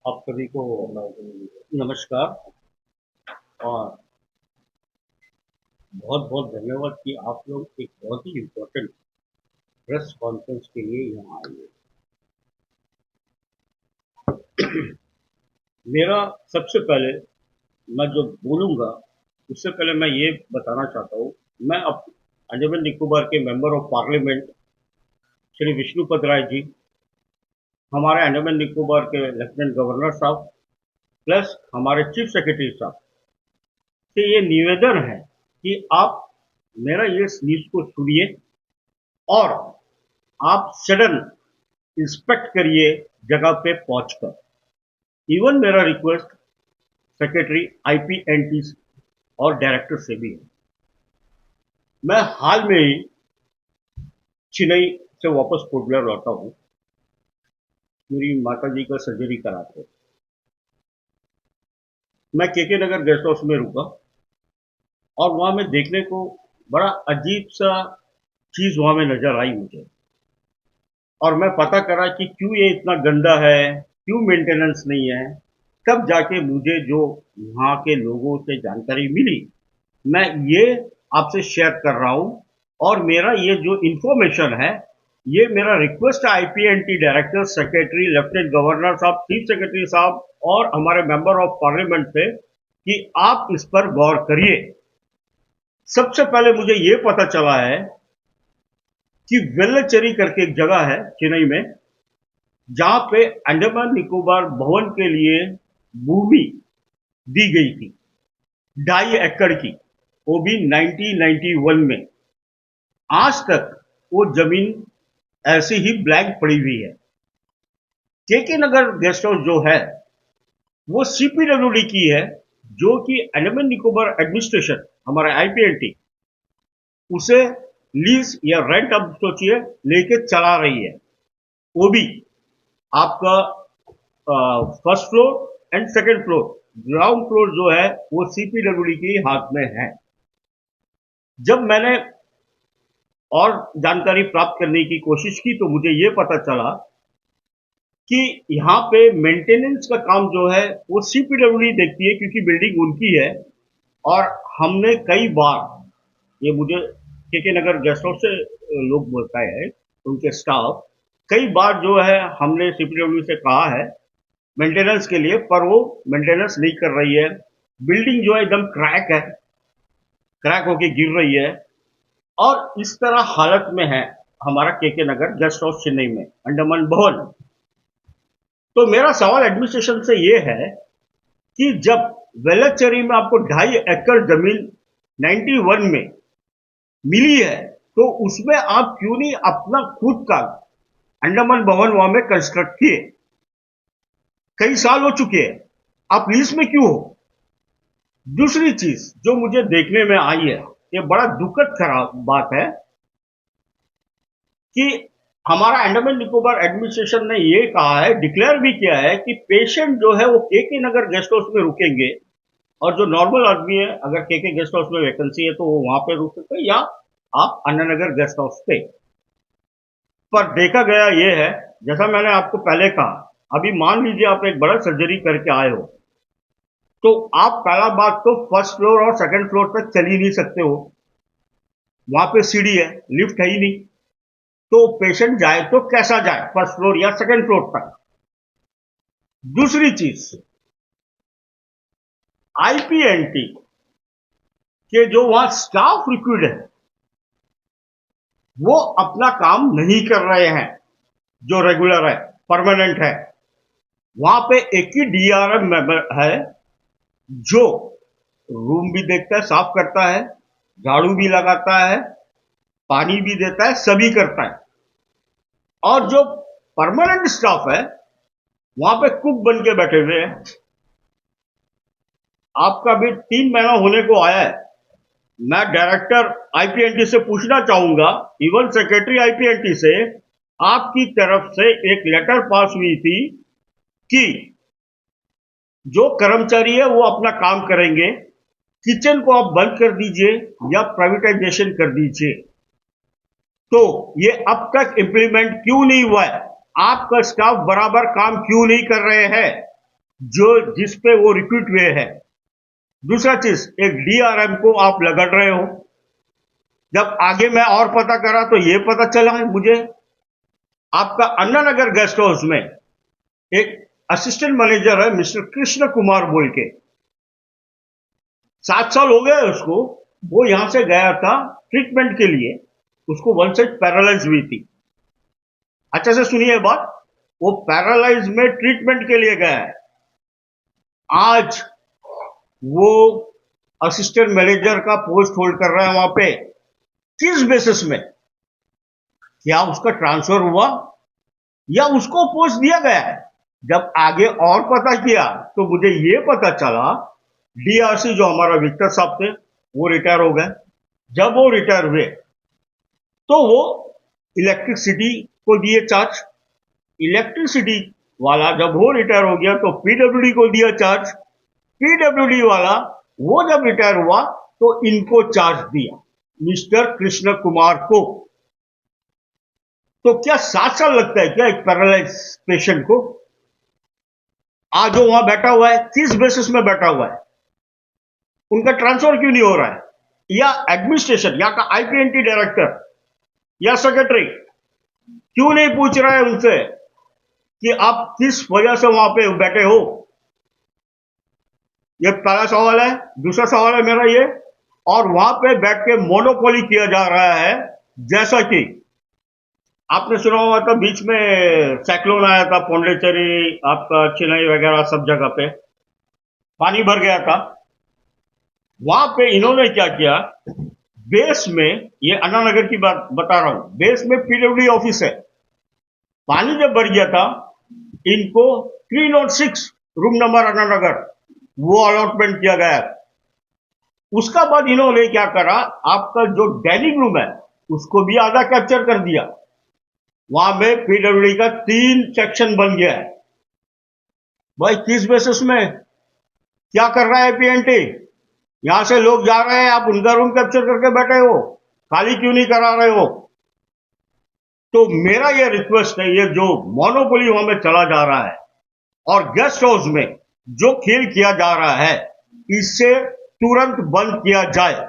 आप सभी को नमस्कार और बहुत बहुत धन्यवाद कि आप लोग एक बहुत ही इम्पोर्टेंट प्रेस कॉन्फ्रेंस के लिए यहाँ आए हैं। मेरा सबसे पहले मैं जो बोलूँगा उससे पहले मैं ये बताना चाहता हूँ। मैं अब अंडमान निकोबार के member of parliament Shri Vishnupad Ray ji, हमारे अंडमान निकोबार के लेफ्टिनेंट गवर्नर साहब प्लस हमारे चीफ सेक्रेटरी साहब से ये निवेदन है कि आप मेरा ये स्पीच को सुनिए और आप सडन इंस्पेक्ट करिए जगह पे पहुंचकर। इवन मेरा रिक्वेस्ट सेक्रेटरी आईपीएनटी और डायरेक्टर से भी है। मैं हाल में ही चेन्नई से वापस पोर्टब्लेयर लौटा हूं। मेरी माता जी का सर्जरी कराते, मैं केके नगर गेस्ट हाउस में रुका और वहां में देखने को बड़ा अजीब सा चीज वहां में नजर आई मुझे। और मैं पता करा कि क्यों ये इतना गंदा है, क्यों मेंटेनेंस नहीं है। तब जाके मुझे जो वहां के लोगों से जानकारी मिली, मैं ये आपसे शेयर कर रहा हूं। और मेरा ये जो इंफॉर्मेशन है, ये मेरा रिक्वेस्ट है आईपीएनटी डायरेक्टर, सेक्रेटरी, लेफ्टिनेंट गवर्नर साहब, चीफ सेक्रेटरी साहब और हमारे मेंबर ऑफ पार्लियामेंट से कि आप इस पर गौर करिए। सबसे पहले मुझे ये पता चला है कि वेल्लचेरी करके एक जगह है चेन्नई में, जहां पे अंडमान निकोबार भवन के लिए भूमि दी गई थी 2.5 एकड़ की, वो भी 1991 में। आज तक वो जमीन ऐसी ही ब्लैंक पड़ी हुई है। केके नगर गेस्ट हाउस जो है वो सीपीडब्ल्यूडी की है, जो कि अंडमान निकोबार एडमिनिस्ट्रेशन, हमारा आईपीएलटी, उसे लीज या रेंट, अब सोचिए, लेके चला रही है। वो भी आपका first floor and second floor, ground floor जो है वो सीपीडब्ल्यूडी के हाथ में है। जब मैंने और जानकारी प्राप्त करने की कोशिश की तो मुझे ये पता चला कि यहाँ पे मेंटेनेंस का काम जो है वो सीपीडब्ल्यूडी देखती है, क्योंकि बिल्डिंग उनकी है। और हमने कई बार, ये मुझे केके नगर गेस्ट हाउस से लोग बताए हैं, उनके स्टाफ, कई बार जो है हमने सीपीडब्ल्यूडी से कहा है मेंटेनेंस के लिए, पर वो मेंटेनेंस नहीं कर रही है। बिल्डिंग जो है एकदम क्रैक है, क्रैक होके गिर रही है। और इस तरह हालत में है हमारा केके नगर गेस्ट हाउस चेन्नई में, अंडमान भवन। तो मेरा सवाल एडमिनिस्ट्रेशन से ये है कि जब वेलचेरी में आपको 2.5 एकड़ जमीन 91 में मिली है, तो उसमें आप क्यों नहीं अपना खुद का अंडमान भवन वहां में कंस्ट्रक्ट किए? कई साल हो चुके हैं, आप लीज में क्यों हो? दूसरी चीज जो मुझे देखने में आई है, ये बड़ा दुखद खराब बात है कि हमारा अंडमान निकोबार एडमिनिस्ट्रेशन ने ये कहा है, डिक्लेयर भी किया है कि पेशेंट जो है वो केके नगर गेस्ट हाउस में रुकेंगे, और जो नॉर्मल आदमी है अगर केके गेस्ट हाउस में वैकेंसी है तो वो वहां पे रुक सकते हैं, या आप अन्ना नगर गेस्ट हाउस पे। पर देखा गया ये है, जैसा मैंने आपको पहले कहा, अभी मान लीजिए आप एक बड़ा सर्जरी करके आए हो, तो आप पहला बात तो फर्स्ट फ्लोर और सेकंड फ्लोर तक चल ही नहीं सकते हो। वहां पे सीढ़ी है, लिफ्ट है ही नहीं। तो पेशेंट जाए तो कैसा जाए फर्स्ट फ्लोर या सेकंड फ्लोर तक? दूसरी चीज, आईपीएनटी के जो वहां स्टाफ रिक्रूट है वो अपना काम नहीं कर रहे हैं, जो रेगुलर है, परमानेंट है। वहां पे एक ही डीआरएम मेंबर है जो रूम भी देखता है, साफ करता है, झाड़ू भी लगाता है, पानी भी देता है, सभी करता है। और जो परमानेंट स्टाफ है वहां पे कुक बन के बैठे हुए हैं। आपका भी 3 महीना होने को आया है। मैं डायरेक्टर आईपीएनटी से पूछना चाहूंगा, इवन सेक्रेटरी आईपीएनटी से, आपकी तरफ से एक लेटर पास हुई थी कि जो कर्मचारी है वो अपना काम करेंगे, किचन को आप बंद कर दीजिए या प्राइवेटाइजेशन कर दीजिए। तो ये अब तक इंप्लीमेंट क्यों नहीं हुआ है? आपका स्टाफ बराबर काम क्यों नहीं कर रहे हैं? जो जिस पे वो रिक्रूट हुए हैं। दूसरा चीज, एक डीआरएम को आप लगड़ रहे हो। जब आगे मैं और पता करा तो ये पता चला है मुझे, आपका अन्ना नगर गेस्ट हाउस में एक असिस्टेंट मैनेजर है मिस्टर कृष्ण कुमार बोल के, 7 साल हो गए उसको। वो यहां से गया था ट्रीटमेंट के लिए, उसको वन साइड पैरालाइज हुई थी। अच्छा से सुनिए बात, वो पैरालाइज में ट्रीटमेंट के लिए गया है। आज वो असिस्टेंट मैनेजर का पोस्ट होल्ड कर रहा है वहां पे। किस बेसिस में? क्या उसका ट्रांसफर हुआ या उसको पोस्ट दिया गया है? जब आगे और पता किया तो मुझे ये पता चला, डीआरसी जो हमारा विक्टर साहब थे वो रिटायर हो गए। जब वो रिटायर हुए तो वो इलेक्ट्रिसिटी को दिए चार्ज। इलेक्ट्रिसिटी वाला जब वो रिटायर हो गया तो पीडब्ल्यूडी को दिया चार्ज। पीडब्ल्यूडी वाला वो जब रिटायर हुआ तो इनको चार्ज दिया, मिस्टर कृष्ण कुमार को। तो क्या 7 साल लगता है क्या एक पैरालाइज पेशेंट को? आज वो वहां बैठा हुआ है, किस बेसिस में बैठा हुआ है? उनका ट्रांसफर क्यों नहीं हो रहा है? या एडमिनिस्ट्रेशन या का आईपीएनटी डायरेक्टर या सेक्रेटरी क्यों नहीं पूछ रहा है उनसे कि आप किस वजह से वहां पे बैठे हो? ये पहला सवाल है। दूसरा सवाल है मेरा ये, और वहां पे बैठ के मोनोपोली किया जा रहा है। जैसा कि आपने सुना हुआ था, बीच में साइक्लोन आया था, पौंडीचेरी, आपका चेन्नई वगैरह सब जगह पे पानी भर गया था। वहां पे इन्होंने क्या किया, बेस में, ये अन्ना नगर की बात बता रहा हूं, बेस में पीडब्ल्यूडी ऑफिस है। पानी जब भर गया था, इनको 306 रूम नंबर अन्ना नगर वो अलॉटमेंट किया गया। उसका बाद इन्होंने क्या करा, आपका जो डाइनिंग रूम है उसको भी आधा कैप्चर कर दिया। वहां में पीडब्ल्यूडी का 3 सेक्शन बन गया है। भाई किस बेसिस में क्या कर रहा है पीएनटी? यहां से लोग जा रहे हैं, आप उनका रूम कैप्चर करके बैठे हो, खाली क्यों नहीं करा रहे हो? तो मेरा ये रिक्वेस्ट है, ये जो मोनोपोली वहां में चला जा रहा है और गेस्ट हाउस में जो खेल किया जा रहा है, इससे तुरंत बंद किया जाए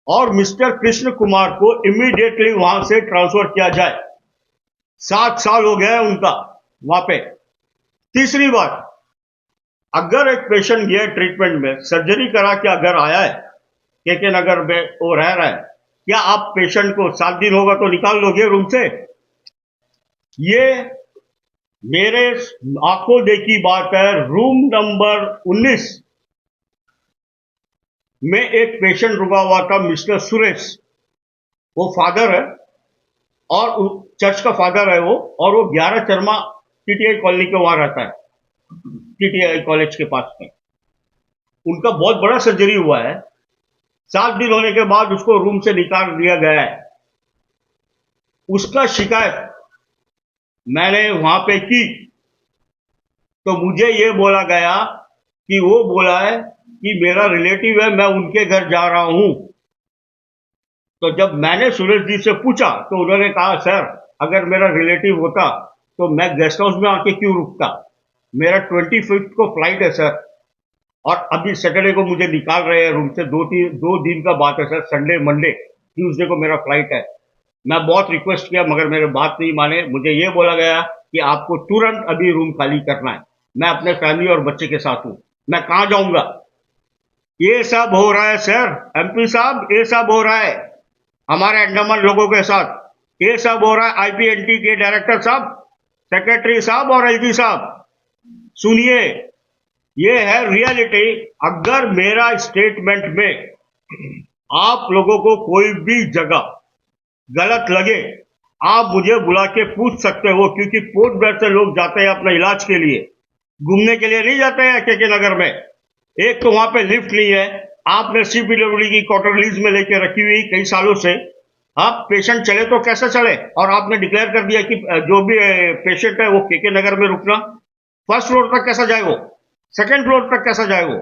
और मिस्टर कृष्ण कुमार को इमीडिएटली वहां से ट्रांसफर किया जाए। 7 साल हो गए उनका वहां पे। तीसरी बात, अगर एक पेशेंट गया ट्रीटमेंट में, सर्जरी करा के अगर आया है, केके नगर में वो रह रहा है, क्या आप पेशेंट को 7 दिन होगा तो निकाल लोगे रूम से? ये मेरे आंखों देखी बात है। रूम नंबर 19 में एक पेशेंट रुका हुआ था, मिस्टर सुरेश। वो फादर है और चर्च का फादर है वो, और वो 11 चरमा टीटीआई कॉलोनी के वहां रहता है, टीटीआई कॉलेज के पास में। उनका बहुत बड़ा सर्जरी हुआ है। 7 दिन होने के बाद उसको रूम से निकाल दिया गया है। उसका शिकायत मैंने वहां पे की तो मुझे ये बोला गया कि वो बोला है कि मेरा रिलेटिव है, मैं उनके घर जा रहा हूं। तो जब मैंने सुरेश जी से पूछा तो उन्होंने कहा, सर अगर मेरा रिलेटिव होता तो मैं गेस्ट हाउस में आके क्यों रुकता? मेरा 25 को फ्लाइट है सर, और अभी सैटरडे को मुझे निकाल रहे हैं रूम से। 2 दिन का बात है सर, संडे मंडे ट्यूसडे को मेरा फ्लाइट है। मैं बहुत रिक्वेस्ट किया मगर मेरे बात नहीं माने। मुझे ये बोला गया कि आपको तुरंत अभी रूम खाली करना है। मैं अपने फैमिली और बच्चे के साथ हूं, मैं कहां जाऊंगा? ये सब हो रहा है सर, एमपी साहब, ये सब हो रहा है हमारे अंडमान लोगों के साथ। ये सब हो रहा है आईपीएनटी के डायरेक्टर साहब, सेक्रेटरी साहब और एलजी साहब। सुनिए, ये है रियलिटी। अगर मेरा स्टेटमेंट में आप लोगों को कोई भी जगह गलत लगे, आप मुझे बुला के पूछ सकते हो, क्योंकि पोर्ट ब्लेयर से लोग जाते हैं अपने इलाज के लिए, घूमने के लिए नहीं जाते हैं केके नगर में। एक तो वहां पे लिफ्ट नहीं है, आपने सीपीडब्ल्यूडी की क्वार्टर लीज में लेके रखी हुई कई सालों से। आप पेशेंट चले तो कैसे चले? और आपने डिक्लेयर कर दिया कि जो भी पेशेंट है वो केके नगर में रुकना। फर्स्ट फ्लोर तक कैसा जाए वो? सेकेंड फ्लोर तक कैसा जाए वो?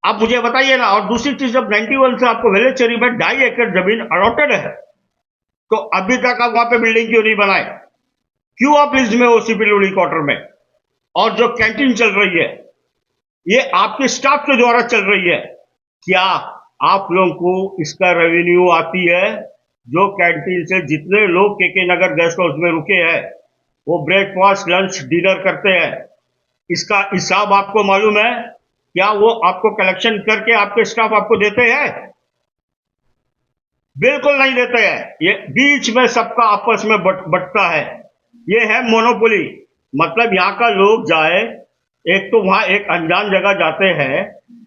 आप मुझे बताइए ना। और दूसरी चीज, जब 91 से आपको वेलेचेरी में 2.5 एकड़ जमीन अलॉटेड है, तो अभी तक आप वहां पे बिल्डिंग क्यों नहीं बनाए? क्यों आप लीज में हो सीपीडब्ल्यूडी क्वार्टर में? और जो कैंटीन चल रही है ये आपके स्टाफ के द्वारा चल रही है। क्या आप लोगों को इसका रेवेन्यू आती है? जो कैंटीन से जितने लोग के नगर गेस्ट हाउस में रुके हैं वो ब्रेकफास्ट लंच डिनर करते हैं, इसका हिसाब आपको मालूम है? क्या वो आपको कलेक्शन करके आपके स्टाफ आपको देते हैं? बिल्कुल नहीं देते हैं। ये बीच में सबका आपस में बटता है। ये है मोनोपोली। मतलब यहाँ का लोग जाए, एक तो वहां एक अनजान जगह जाते हैं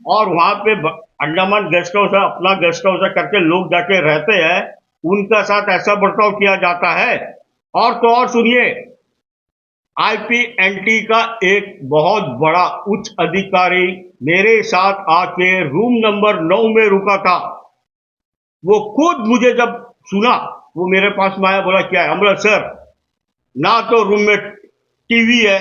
और वहां पे अंडमान गेस्ट हाउस है, अपना गेस्ट हाउस है करके लोग जाके रहते हैं, उनका साथ ऐसा बर्ताव किया जाता है। और तो और सुनिए, आईपीएनटी का एक बहुत बड़ा उच्च अधिकारी मेरे साथ आके रूम नंबर 9 में रुका था। वो खुद मुझे जब सुना, वो मेरे पास में आया, बोला क्या है? बोला सर, ना तो रूम में टीवी है,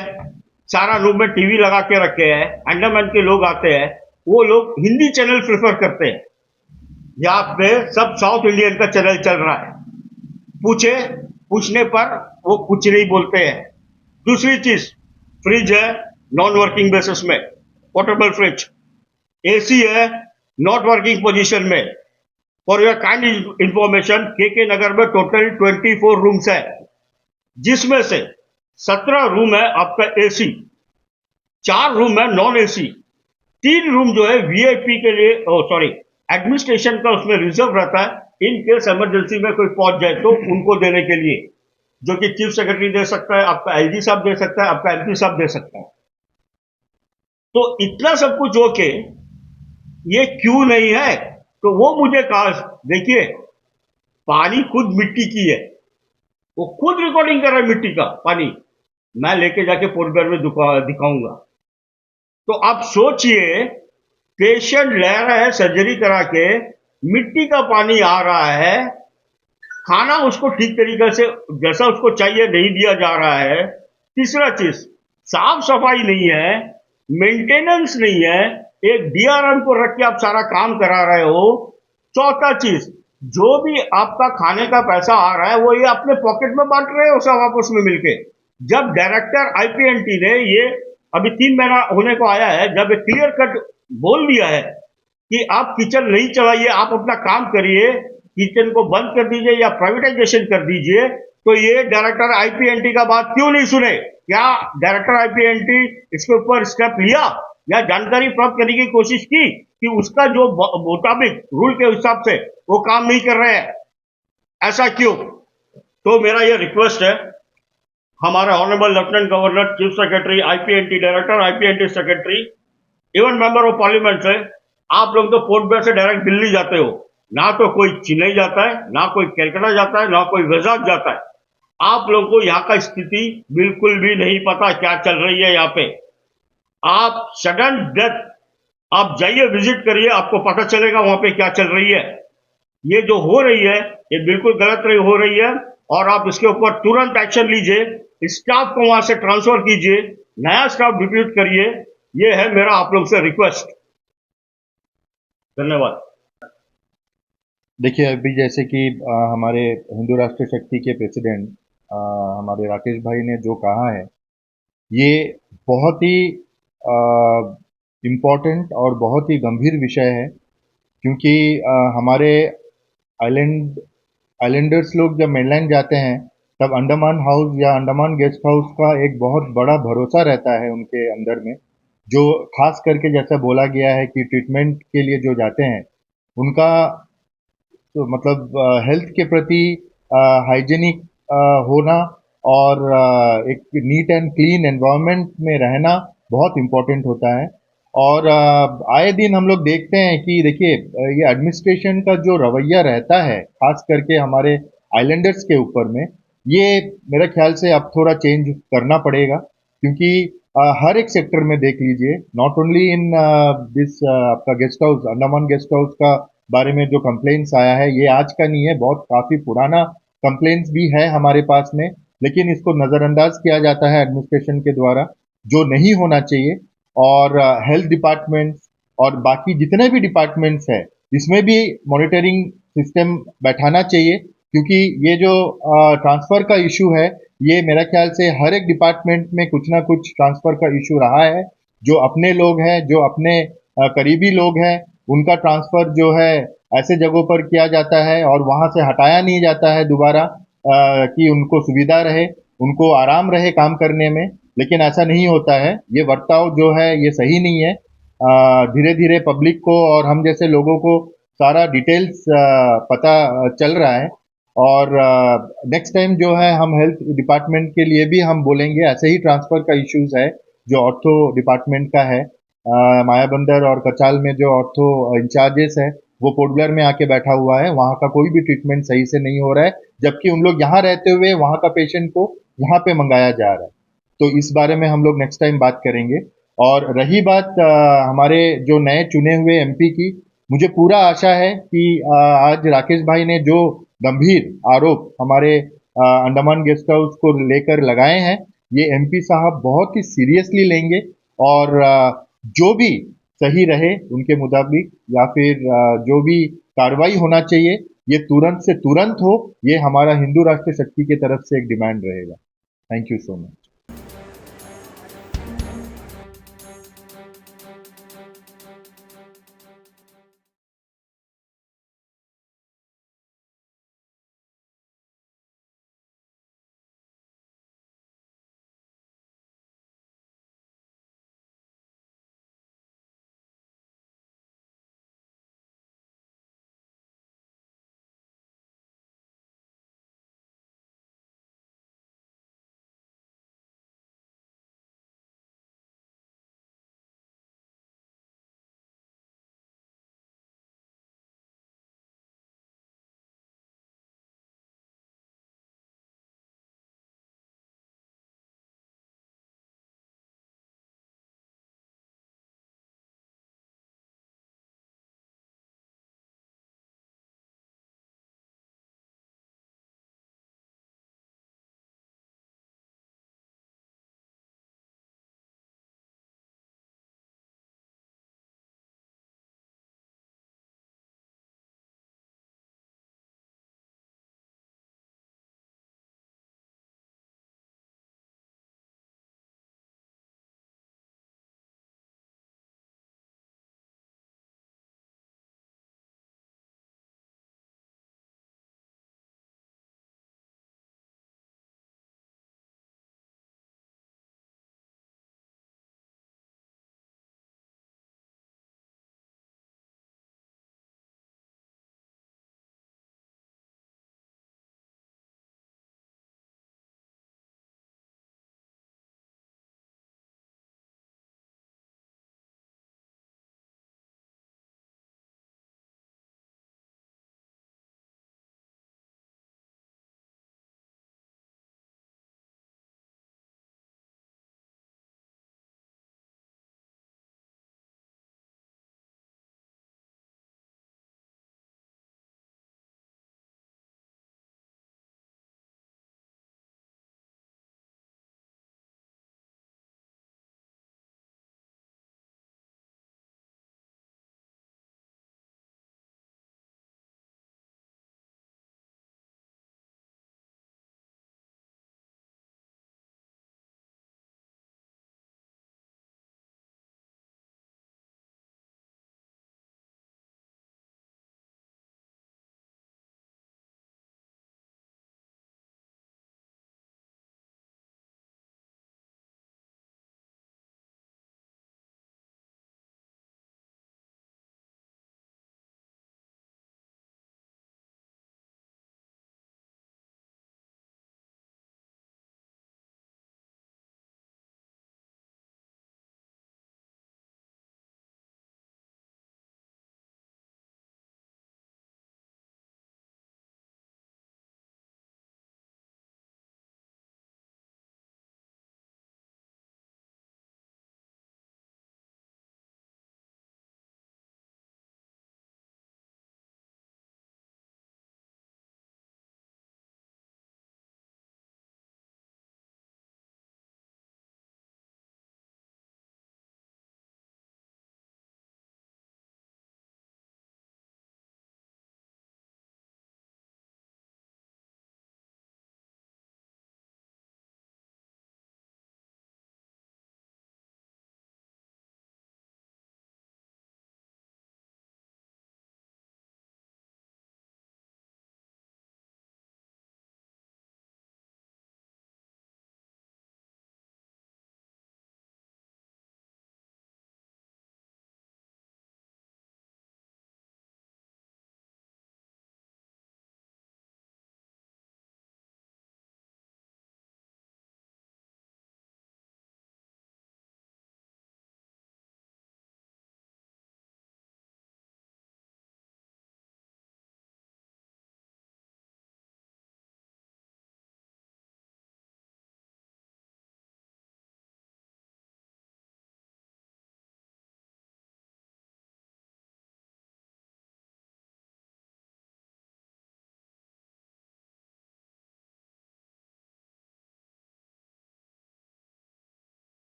सारा रूम में टीवी लगा के रखे हैं, अंडमान के लोग आते हैं, वो लोग हिंदी चैनल प्रेफर करते हैं, यहाँ पे सब साउथ इंडियन का चैनल चल रहा है। पूछने पर वो कुछ नहीं बोलते हैं। दूसरी चीज, फ्रिज है नॉन वर्किंग बेसिस में, पोर्टेबल फ्रिज। एसी है नॉट वर्किंग पोजीशन में। फॉर योर काइंड इंफॉर्मेशन, के नगर में टोटल 24 रूम्स है, जिसमें से 17 रूम है आपका एसी, 4 रूम है नॉन एसी, 3 रूम जो है वीआईपी के लिए, सॉरी, एडमिनिस्ट्रेशन का उसमें रिजर्व रहता है, इन केस इमरजेंसी में कोई पहुंच जाए तो उनको देने के लिए, जो कि चीफ सेक्रेटरी दे सकता है, आपका एलजी साहब दे सकता है, आपका एमपी साहब दे सकता है। तो इतना सब कुछ होके ये क्यों नहीं है? तो वो मुझे कहा, देखिए, पानी खुद मिट्टी की है, वो खुद रिकॉर्डिंग कर रहा है मिट्टी का पानी, मैं लेके जाके पोर्टबेयर में दिखाऊंगा। तो आप सोचिए, पेशेंट ले रहा है सर्जरी करा के, मिट्टी का पानी आ रहा है, खाना उसको ठीक तरीके से जैसा उसको चाहिए नहीं दिया जा रहा है। तीसरा चीज, साफ सफाई नहीं है, मेंटेनेंस नहीं है, एक डीआरएम को रख के आप सारा काम करा रहे हो। चौथा चीज, जो भी आपका खाने का पैसा आ रहा है वो ये अपने पॉकेट में बांट रहे हो सब आपस में मिलके। जब डायरेक्टर आईपीएनटी ने ये अभी 3 महीना होने को आया है, जब क्लियर कट बोल दिया है कि आप किचन नहीं चलाइए, आप अपना काम करिए, किचन को बंद कर दीजिए या प्राइवेटाइजेशन कर दीजिए, तो ये डायरेक्टर आईपीएनटी का बात क्यों नहीं सुने? क्या डायरेक्टर आईपीएनटी इसके ऊपर स्टेप लिया या जानकारी प्राप्त करने की कोशिश की कि उसका जो मुताबिक रूल के हिसाब से वो काम नहीं कर रहे हैं? ऐसा क्यों? तो मेरा ये रिक्वेस्ट है, हमारे honourable lieutenant governor, chief secretary, IPNT director, IPNT secretary, even member of parliament से, आप लोग तो पोर्ट ब्लेयर से डायरेक्ट दिल्ली जाते हो, ना तो कोई चेन्नई जाता है, ना कोई कलकत्ता जाता है, ना कोई वजाक जाता है। आप लोगों को यहाँ का स्थिति बिल्कुल भी नहीं पता क्या चल रही है यहाँ पे। आप सडन डेथ, आप जाइए विजिट करिए, आपको पता चलेगा वहां पे क्या चल रही है। ये जो हो रही है ये बिल्कुल गलत रही हो रही है, और आप इसके ऊपर तुरंत एक्शन लीजिए, स्टाफ को वहां से ट्रांसफर कीजिए, नया स्टाफ डिप्यूट करिए। ये है मेरा आप लोग से रिक्वेस्ट। धन्यवाद। देखिए, अभी जैसे कि हमारे हिंदू राष्ट्र शक्ति के प्रेसिडेंट हमारे राकेश भाई ने जो कहा है, ये बहुत ही इम्पोर्टेंट और बहुत ही गंभीर विषय है, क्योंकि हमारे आइलैंड आइलैंडर्स लोग जब मेनलैंड जाते हैं तब अंडमान हाउस या अंडमान गेस्ट हाउस का एक बहुत बड़ा भरोसा रहता है उनके अंदर में, जो खास करके जैसा बोला गया है कि ट्रीटमेंट के लिए जो जाते हैं उनका तो मतलब हेल्थ के प्रति हाइजीनिक होना और एक नीट एंड क्लीन एनवायरनमेंट में रहना बहुत इम्पोर्टेंट होता है। और आए दिन हम लोग देखते हैं कि देखिए, ये एडमिनिस्ट्रेशन का जो रवैया रहता है खास करके हमारे आइलैंडर्स के ऊपर में, ये मेरे ख्याल से अब थोड़ा चेंज करना पड़ेगा, क्योंकि हर एक सेक्टर में देख लीजिए, नॉट ओनली इन दिस आपका guest house, Andaman guest house का बारे में जो कंप्लेंट्स आया है, ये आज का नहीं है, बहुत काफी पुराना कंप्लेंट्स भी है हमारे पास में, लेकिन इसको नजरअंदाज किया जाता है एडमिनिस्ट्रेशन के द्वारा, जो नहीं होना चाहिए। और हेल्थ डिपार्टमेंट और बाकी जितने भी डिपार्टमेंट्स है, इसमें भी मॉनिटरिंग सिस्टम बैठाना चाहिए, क्योंकि ये जो ट्रांसफर का इशू है, ये मेरा ख्याल से हर एक डिपार्टमेंट में कुछ ना कुछ ट्रांसफर का इशू रहा है। जो अपने लोग हैं, जो अपने करीबी लोग हैं, उनका ट्रांसफर जो है ऐसे जगहों पर किया जाता है और वहां से हटाया नहीं जाता है दोबारा, कि उनको सुविधा रहे, उनको आराम रहे काम करने में। लेकिन ऐसा नहीं होता है, ये बर्ताव जो है ये सही नहीं है। धीरे धीरे पब्लिक को और हम जैसे लोगों को सारा डिटेल्स पता चल रहा है। और नेक्स्ट टाइम जो है हम हेल्थ डिपार्टमेंट के लिए भी हम बोलेंगे, ऐसे ही ट्रांसफर का इश्यूज है जो ऑर्थो डिपार्टमेंट का है। मायाबंदर और कचाल में जो ऑर्थो इंचार्जेस है वो पोर्ट ब्लेयर में आके बैठा हुआ है, वहाँ का कोई भी ट्रीटमेंट सही से नहीं हो रहा है, जबकि उन लोग यहाँ रहते हुए वहाँ का पेशेंट को यहाँ पे मंगाया जा रहा है। तो इस बारे में हम लोग नेक्स्ट टाइम बात करेंगे। और रही बात हमारे जो नए चुने हुए एमपी की, मुझे पूरा आशा है कि आज राकेश भाई ने जो गंभीर आरोप हमारे अंडमान गेस्ट हाउस को लेकर लगाए हैं, ये एमपी साहब बहुत ही सीरियसली लेंगे। और जो भी सही रहे उनके मुताबिक, या फिर जो भी कार्रवाई होना चाहिए ये तुरंत से तुरंत हो, ये हमारा हिंदू राष्ट्र शक्ति की तरफ से एक डिमांड रहेगा। Thank you so much.